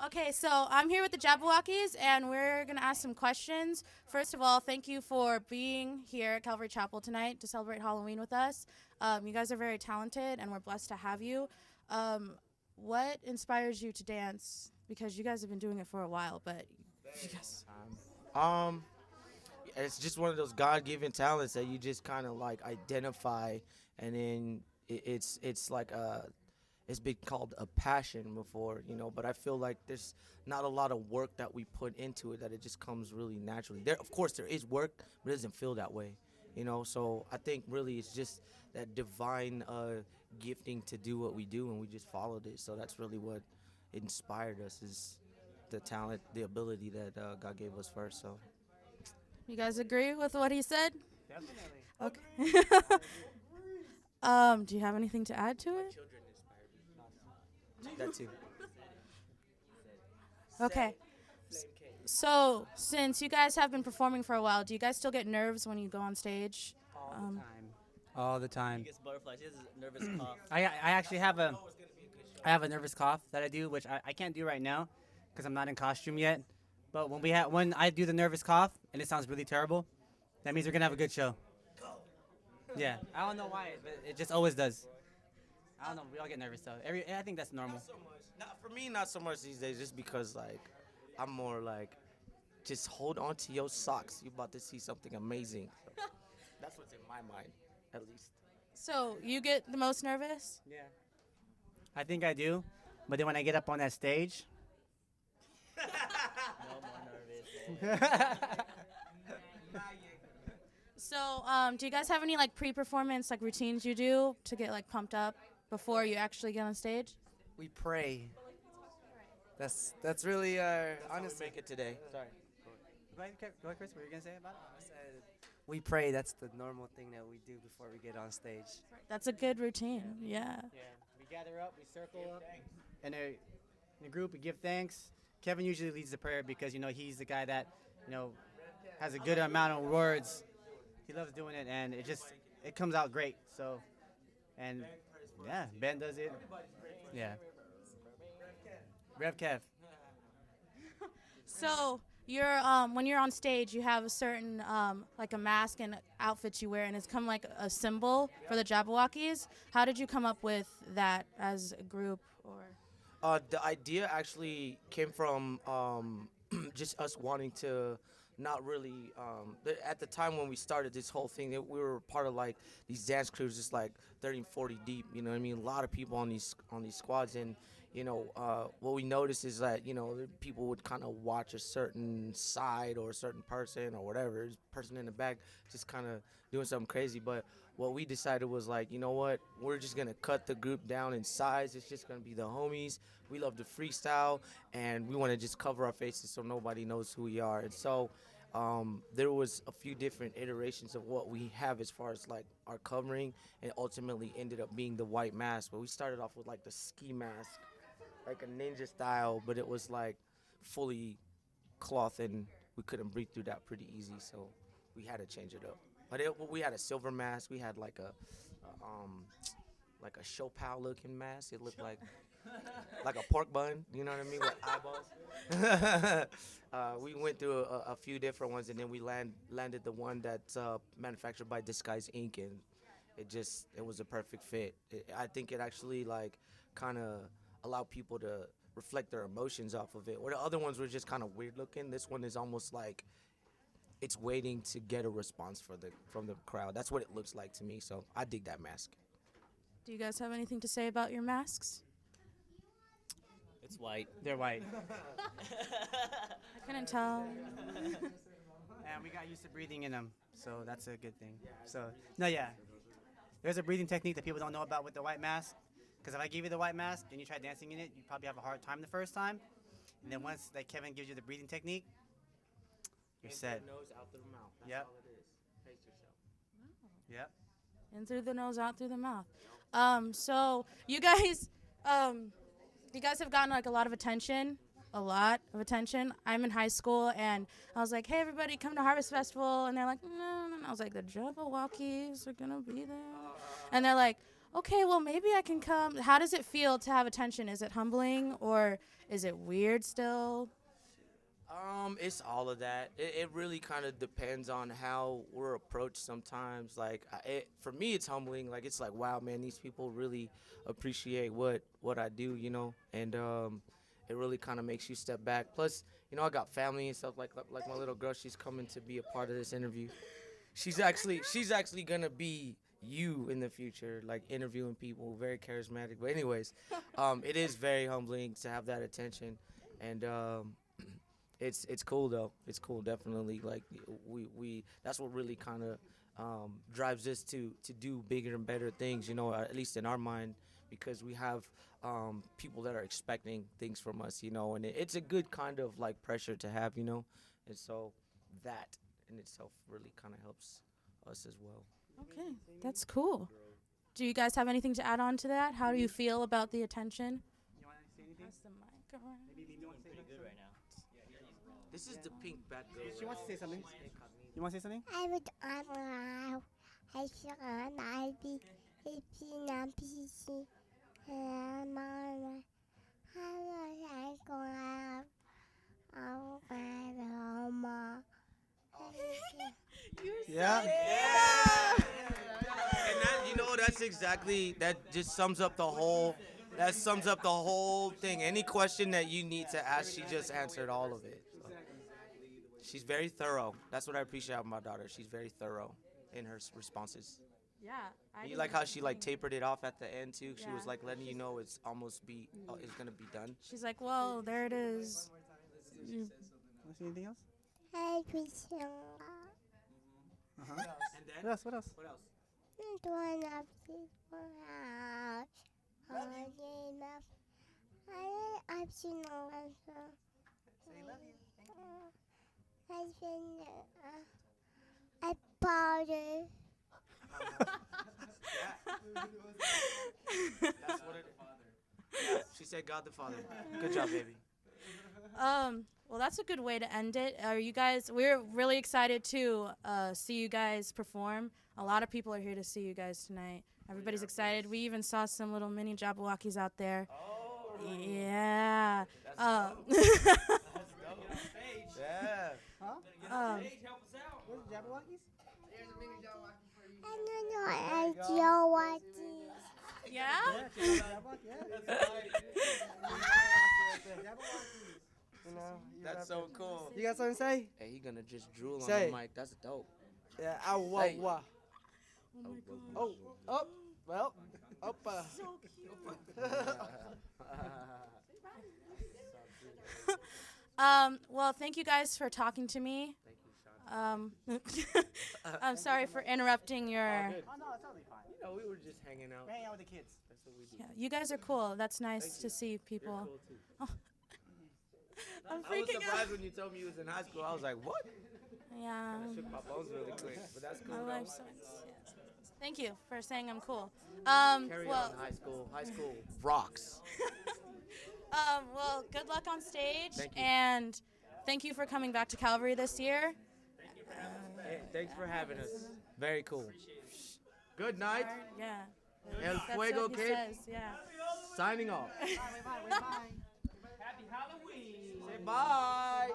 Okay, so I'm here with the Jabbawockeez, and we're going to ask some questions. First of all, thank you for being here at Calvary Chapel tonight to celebrate Halloween with us. You guys are very talented, and we're blessed to have you. Um, what inspires you to dance? Because you guys have been doing it for a while, but you guys. Um, it's just one of those God-given talents that you just kind of like identify, and then it's like it's been called a passion before, But I feel like there's not a lot of work that we put into it; that it just comes really naturally. There, of course, there is work, but it doesn't feel that way. So I think really it's just that divine gifting to do what we do, and we just followed it. So that's really what inspired us is the talent, the ability that God gave us first. So. You guys agree with what he said? Definitely. Okay. Do you have anything to add to it? Children inspired me. That too. Okay. So, since you guys have been performing for a while, do you guys still get nerves when you go on stage? All the Um, time. All the time. He gets butterflies. He has a nervous cough. I actually have a nervous cough that I do, which I can't do right now because I'm not in costume yet. But when I do the nervous cough and it sounds really terrible, that means we're gonna have a good show. Yeah, I don't know why, but it just always does. I don't know. We all get nervous though. I think that's normal. Not so much. Not for me, not so much these days. Just because like I'm more like, just hold on to your socks. You're about to see something amazing. So that's what's in my mind, at least. so, you get the most nervous? Yeah. I think I do, but then when I get up on that stage, No more nervous. So, do you guys have any like pre-performance like routines you do to get like pumped up before you actually get on stage? We pray. That's really our Honestly, honestly. make it today. Sorry. go ahead, Chris. What were you gonna say about it? We pray. That's the normal thing that we do before we get on stage. That's a good routine. Yeah. Yeah, we gather up, we circle up in a group, we give thanks. Kevin usually leads the prayer because he's the guy that you know has a good amount of words. He loves doing it, and it comes out great. So, and yeah, Ben does it. Yeah, Rev Kev. So, you're when you're on stage, you have a certain like a mask and outfits you wear, and it's come like a symbol for the Jabbawockeez. How did you come up with that as a group, or? The idea actually came from just us wanting to not really. At the time when we started this whole thing, we were part of like these dance crews, just like 30, 40 deep. You know what I mean? A lot of people on these squads, and what we noticed is that people would kind of watch a certain side or a certain person or whatever, person in the back, just kind of doing something crazy. But what we decided was like, you know what? We're just gonna cut the group down in size. It's just gonna be the homies. We love to freestyle, and we want to just cover our faces so nobody knows who we are. And so there was a few different iterations of what we have as far as like our covering, and ultimately ended up being the white mask. But we started off with like the ski mask, like a ninja style, but it was like fully cloth, and we couldn't breathe through that pretty easy, so we had to change it up. But we had a silver mask. We had like a show pal looking mask. It looked like a pork bun. You know what I mean, with eyeballs. We went through a few different ones, and then we landed the one that's manufactured by Disguise Inc. And it was a perfect fit. I think it actually like kind of allowed people to reflect their emotions off of it. Where the other ones were just kind of weird looking. This one is almost like it's waiting to get a response from the crowd. That's what it looks like to me. So I dig that mask. Do you guys have anything to say about your masks? It's white. They're white, I couldn't tell. and we got used to breathing in them, so that's a good thing. So no, yeah, there's a breathing technique that people don't know about with the white mask. Because if I give you the white mask and you try dancing in it, you probably have a hard time the first time. And then once like Kevin gives you the breathing technique, you're set. Nose out through the mouth. That's Yep. all it is. Pace yourself. Yep. In through the nose, out through the mouth. So you guys have gotten like a lot of attention. I'm in high school, and I was like, hey, everybody, come to Harvest Festival. And they're like, no. I was like, the Jabbawockeez are going to be there. And they're like, okay, well, maybe I can come. How does it feel to have attention? Is it humbling or is it weird still? It's all of that. It really kind of depends on how we're approached sometimes. Like, for me, it's humbling. Like, it's like, wow, man, these people really appreciate what I do, and it really kind of makes you step back. Plus, I got family and stuff like my little girl. She's coming to be a part of this interview. She's actually gonna be you in the future, like interviewing people, very charismatic. But anyways, it is very humbling to have that attention, and it's cool though. It's cool, definitely. Like we that's what really kind of drives us to do bigger and better things. At least in our mind, because we have people that are expecting things from us. And it's a good kind of like pressure to have. And so that in itself really kind of helps us as well. Okay, that's cool. Do you guys have anything to add on to that? How do you feel about the attention? You want to say anything? Pass the mic around. Maybe you want to say Pretty good right now. This is the pink bat girl. She wants to say something. You want to say something? I would allow I should I be if you not busy and mama how would I go out oh mama Yeah. And that just sums up the whole. That sums up the whole thing. Any question that you need to ask, she just answered all of it. So. She's very thorough. That's what I appreciate about my daughter. She's very thorough in her responses. Yeah. You like how she like tapered it off at the end too? She was Yeah. like letting you know it's almost it's gonna be done. She's like, well, there it is. Want to say anything else? I wish you And What then else? What else? what else? don't have people out all enough I've seen no answer I've been I powder That's what it. Yeah, she said God the Father. Good job, baby. Well, that's a good way to end it. We're really excited to see you guys perform. A lot of people are here to see you guys tonight. Everybody's excited. We even saw some little mini Jabbawockeez out there. Oh, Yeah. yeah. Where's the Jabbawockeez? I don't know I Joe what is Yeah? That's so cool. You got something to say? Hey, he gonna just drool Say. on the mic. That's dope. Yeah, I wah Say. wah. Oh my god. Oh, up, well, up. So cute. Well, thank you guys for talking to me. I'm sorry for interrupting your. Oh, no, it's totally fine. We were just hanging out. We're hanging out with the kids. That's what we do. Yeah, you guys are cool. That's nice to see You're people. cool too. I'm I was freaking out. surprised when you told me you was in high school. I was like, what? Yeah. I shook my bones really quick, but that's cool. My though. life's yeah. Thank you for saying I'm cool. Carry Well, on, high school. High school rocks. well, good luck on stage, Thank you. and thank you for coming back to Calvary this year. Hey, thanks for having us. Very cool. Good night. Yeah. El That's Fuego what he Kid says, yeah. signing off. Bye. Say bye.